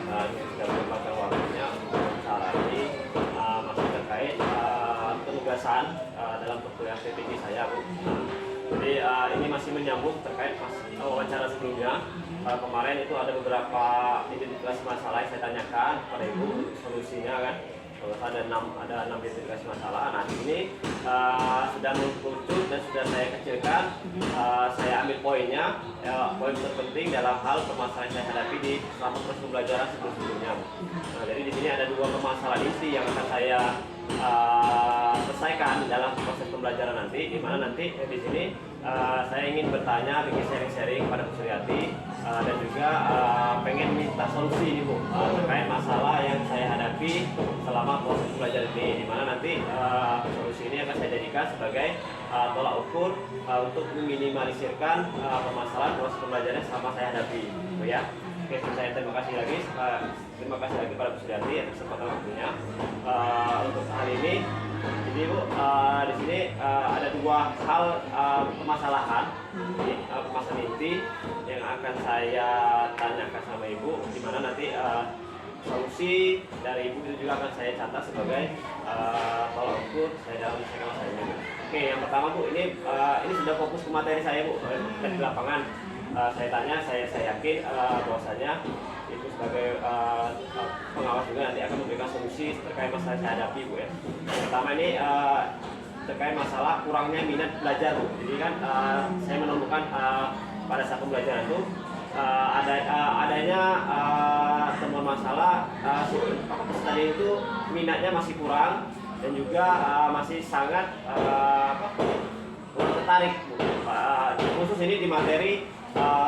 sudah menyempatkan waktunya untuk bicara ini masih terkait penugasan dalam perkuliahan PPG saya, Bu. Jadi ini masih menyambung terkait wawancara sebelumnya. Kemarin itu ada beberapa identifikasi masalah yang saya tanyakan pada Ibu, solusinya kan. Ada 6 identifikasi masalah. Nah, ini sudah mengerucut dan sudah saya kecilkan. Saya ambil poinnya, poin terpenting dalam hal permasalahan yang saya hadapi di selama proses pembelajaran sebelumnya. Nah, jadi di sini ada 2 permasalahan inti yang akan saya selesaikan dalam proses pembelajaran nanti, di mana nanti di sini saya ingin bertanya, bikin sharing-sharing pada Bu Suryati dan juga pengen minta solusi Bu terkait masalah yang saya hadapi selama proses pembelajaran ini, di mana nanti solusi ini akan saya jadikan sebagai tolak ukur untuk meminimalisirkan permasalahan proses pembelajaran selama saya hadapi, Bu ya. Oke, saya terima kasih lagi pada Bu Suryati atas kesempatan waktunya untuk hal ini. Jadi Bu, di sini ada 2 hal permasalahan inti yang akan saya tanyakan sama Ibu, di mana nanti solusi dari Ibu itu juga akan saya catat sebagai tolak ukur saya dalam menyelesaikan masalah ini. Oke, yang pertama Bu, ini sudah fokus ke materi saya Bu, di lapangan. Saya tanya, saya yakin bahwasanya itu sebagai pengawas juga nanti akan memberikan solusi terkait masalah yang saya hadapi Bu ya. Yang pertama ini terkait masalah kurangnya minat belajar Bu. Jadi kan saya menemukan pada saat pembelajaran itu adanya temuan masalah peserta itu minatnya masih kurang dan juga masih sangat kurang tertarik Bu. Khusus ini di materi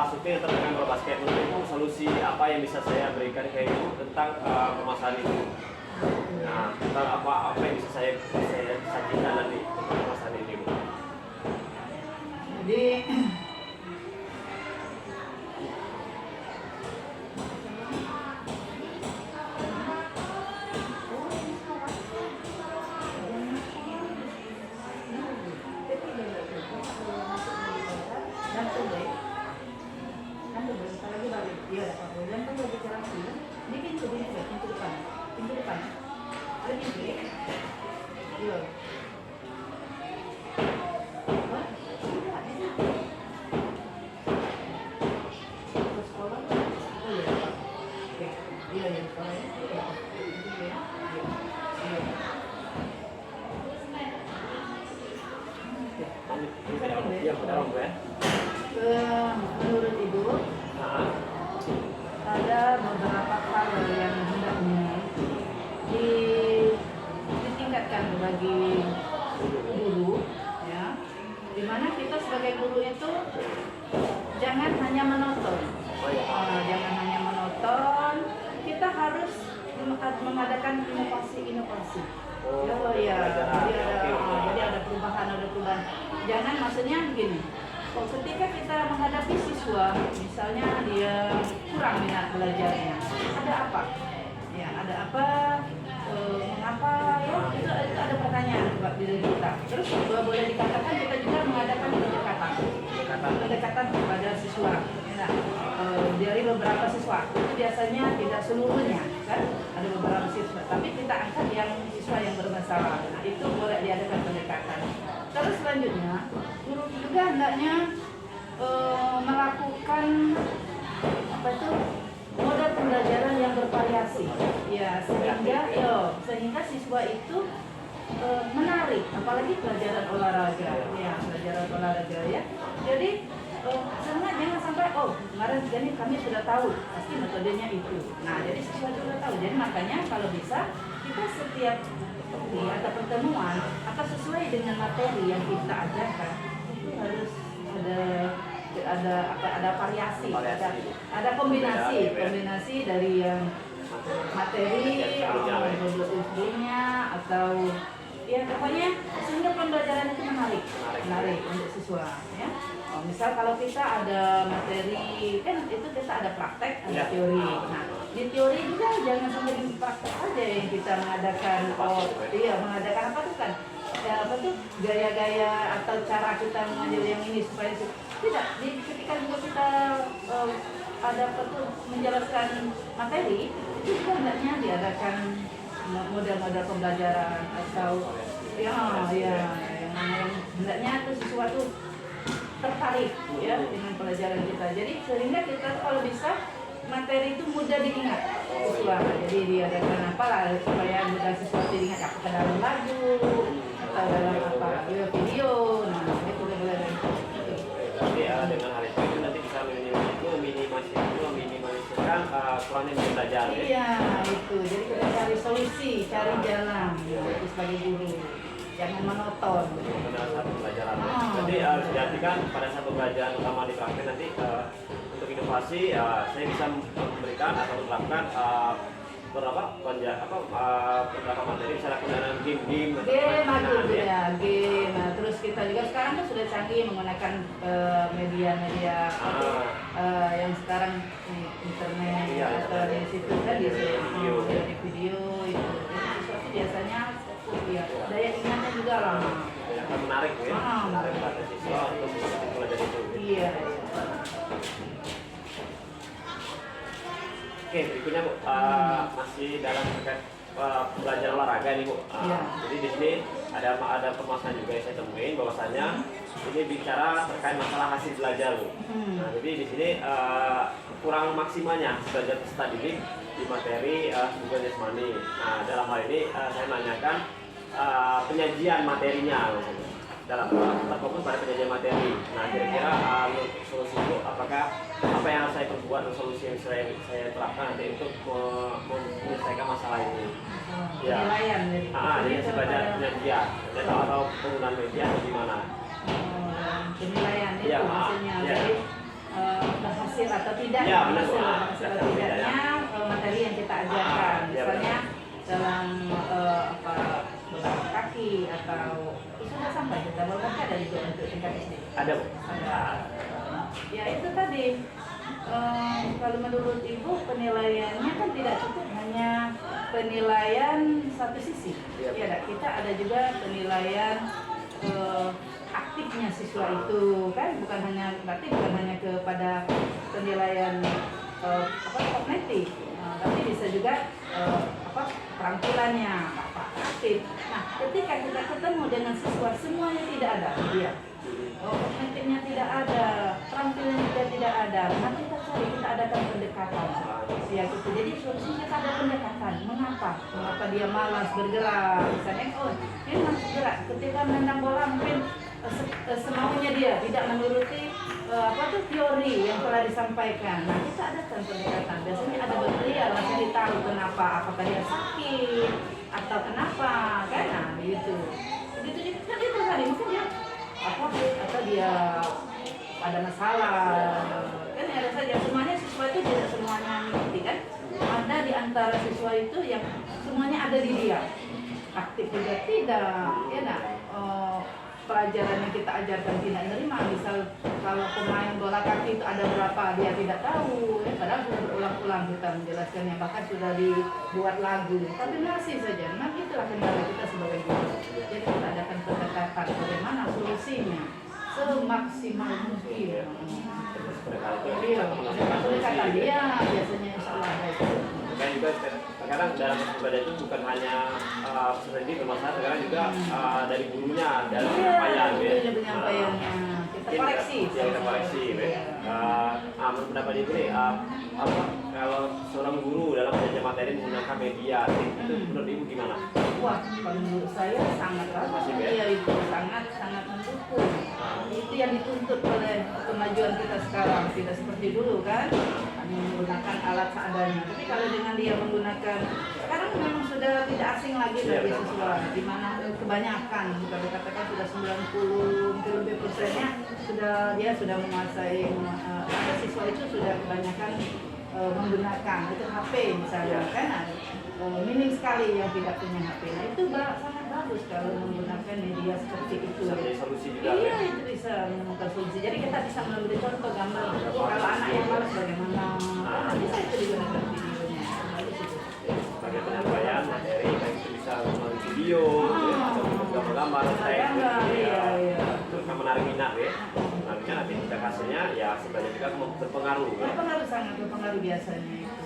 shooting yang terkait bola basket. Menurut Ibu solusi apa yang bisa saya berikan ke Ibu tentang permasalahan itu? Nah, tentang apa yang bisa saya sajikan nanti tentang permasalahan ini Bu? Jadi menurut Ibu ada beberapa hal yang hendaknya ditingkatkan bagi guru ya, dimana kita sebagai guru itu jangan hanya menonton, kita harus mengadakan inovasi. Jadi ada perubahan. Jangan, maksudnya begini. Ketika kita menghadapi siswa, misalnya dia kurang minat belajarnya, ada apa? Ya, ada apa? Mengapa? Ya, itu ada pertanyaan buat diri kita. Terus boleh dikatakan kita juga mengadakan pendekatan kepada siswa. Nah, dari beberapa siswa itu biasanya tidak seluruhnya, kan? Ada beberapa siswa, tapi kita angkat yang siswa yang bermasalah. Nah, itu boleh diadakan pendekatan. Terus selanjutnya, guru juga hendaknya melakukan model pembelajaran yang bervariasi, ya, sehingga siswa itu menarik, apalagi pelajaran olahraga, ya. Jadi jangan sampai kemarin jadi kami sudah tahu pasti metodenya itu. Nah, jadi siswa juga tahu. Jadi makanya kalau bisa kita setiap ada pertemuan atau sesuai dengan materi yang kita ajarkan itu harus ada variasi. Ada kombinasi dari yang materi sebelumnya atau ya pokoknya sehingga pembelajaran itu menarik untuk siswa ya. Misal kalau kita ada materi, kan itu kita ada praktek, ada teori. Nah, di teori juga jangan sampai di praktek aja yang kita mengadakan mengadakan apa tuh kan? Gaya-gaya atau cara kita mengajar yang ini supaya tidak ketika juga kita ada perlu menjelaskan materi, itu juga hendaknya diadakan model-model pembelajaran atau yang hendaknya itu sesuatu tertarik ya dengan pelajaran kita. Jadi sehingga kita kalau bisa materi itu mudah diingat siswa. Jadi diadakan apa lah supaya mudah siswa diingat, apakah dalam lagu atau dalam apa video. Nah itu boleh. Jadi dengan hal itu nanti bisa meminimalisirkan kurangnya jam belajar ya. Iya itu. Jadi kita cari solusi, cari jalan itu sebagai guru. Jangan monoton. Pada saat pembelajaran. Jadi bisa diartikan pada saat pembelajaran utama di praktek nanti untuk inovasi saya bisa memberikan atau menerapkan beberapa materi misalnya penggunaan game game. Nah, terus kita juga sekarang kan sudah canggih menggunakan media-media yang sekarang internet atau di situ kan di video itu sesuatu biasanya ya daya ingatnya juga lama. Yang akan menarik ya. Menarik pada siswa untuk belajar itu. Iya. Oke, berikutnya Bu, masih dalam terkait pembelajaran olahraga nih Bu. Jadi di sini ada permasalahan juga yang saya temuin bahwasanya ini bicara terkait masalah hasil belajar Bu. Nah, jadi di sini kurang maksimalnya belajar peserta didik di materi kebugaran jasmani. Nah, dalam hal ini saya menanyakan penyajian materinya dalam terfokus pada penyajian materi. Nah, kira-kira solusi Bu, apakah apa yang harus saya perbuat dan solusi yang saya terapkan nanti untuk menyelesaikan masalah ini? Penilaian jadi sebagai penyajian atau penggunaan media atau gimana? Penilaian itu maksudnya. Jadi berhasil atau tidak berhasil atau tidaknya materi yang kita ajarkan. Misalnya dalam beberapa kaki atau sudah sampai kita beberapa kaki ada juga untuk tingkat SD. Ada Bu. Ya itu tadi kalau menurut Ibu penilaiannya kan tidak cukup hanya penilaian satu sisi. Ya, kita ada juga penilaian aktifnya siswa itu kan bukan hanya kepada penilaian kognitif, tapi bisa juga keterampilannya aktif. Nah, ketika kita ketemu dengan siswa semuanya tidak ada dia. Kognitifnya tidak ada, keterampilannya juga tidak ada. Nanti kita adakan pendekatan. Ya gitu. Jadi solusinya kita ada pendekatan. Mengapa dia malas bergerak? Misalnya, dia malas bergerak. Ketika menendang bola mungkin semaunya dia tidak menuruti teori yang telah disampaikan. Nah, kita adakan pendekatan. Biasanya ada bakteri langsung ditahu kenapa, apakah dia sakit atau kenapa, kan? Nah, gitu. Begitu kan itu tadi mungkin dia atau dia ada masalah. Kan ada saja semuanya siswa itu tidak semuanya ngerti kan? Ada di antara siswa itu yang semuanya ada di dia. Aktif juga tidak, ya nah. Pelajaran yang kita ajarkan tidak menerima, misal kalau pemain bola kaki itu ada berapa dia tidak tahu, padahal sudah berulang-ulang kita menjelaskannya, bahkan sudah dibuat lagu, tapi masih saja. Nah itulah kendala kita sebagai guru. Jadi kita adakan pendekatan bagaimana solusinya semaksimal mungkin. Pendekatan dia biasanya insya Allah baik. Dan juga sekarang dalam belajar itu bukan hanya peserta bermasalah, sekarang juga dari gurunya dalam penyampaian penyampaiannya kita koreksi. Kita koreksi. Menurut pendapat Ibu nih, kalau seorang guru dalam belajar materi menggunakan media, itu menurut Ibu gimana? Wah, kalau menurut saya sangat bagus. Iya itu sangat mendukung. Itu yang dituntut oleh kemajuan kita sekarang, tidak seperti dulu kan, menggunakan alat seadanya. Tapi kalau dengan dia menggunakan, sekarang memang sudah tidak asing lagi bagi siswa, di mana kebanyakan, kalau dikatakan sudah 90 lebih persennya dia sudah menguasai, siswa itu sudah kebanyakan menggunakan itu HP misalnya kan, minim sekali yang tidak punya HP. Nah itu sangat bagus kalau menggunakan media seperti itu. Iya itu bisa menemukan solusi. Jadi kita bisa memberi contoh gambar. Kalau anak yang malas bagaimana, bisa itu digunakan videonya. Sebagai penyampaian materi, baik itu bisa melalui video atau gambar-gambar, terus menarik minat ya. sebaliknya nanti tidak hasilnya ya sebenarnya juga berpengaruh ya. Berpengaruh, sangat berpengaruh biasanya itu.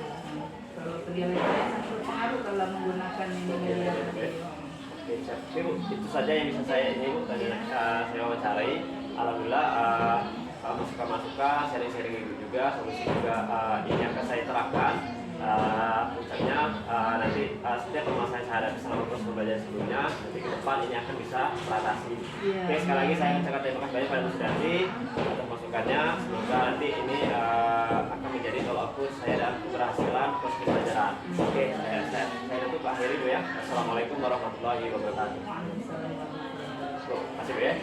Kalau kegiatan sangat berpengaruh kalau menggunakan ini media tadi. Oke, siap. Oke, Bu, itu saja yang bisa saya ini Bu tadi saya wawancarai. Alhamdulillah masukan-masukan, sharing-sharing Ibu juga, solusi juga ini akan saya terapkan. Puncaknya nanti setiap permasalahan yang saya hadapi selama proses pembelajaran sebelumnya, nanti ke depan ini akan bisa teratasi. Iya. Oke, sekali lagi saya ucapkan terima kasih banyak pada Bu Sudarti atas masukannya. Semoga nanti ini akan menjadi tolak ukur saya dalam keberhasilan proses pembelajaran. Oke, saya tutup akhiri dulu ya. Assalamualaikum warahmatullahi wabarakatuh. Waalaikumsalam warahmatullahi wabarakatuh. Terima kasih Bu ya.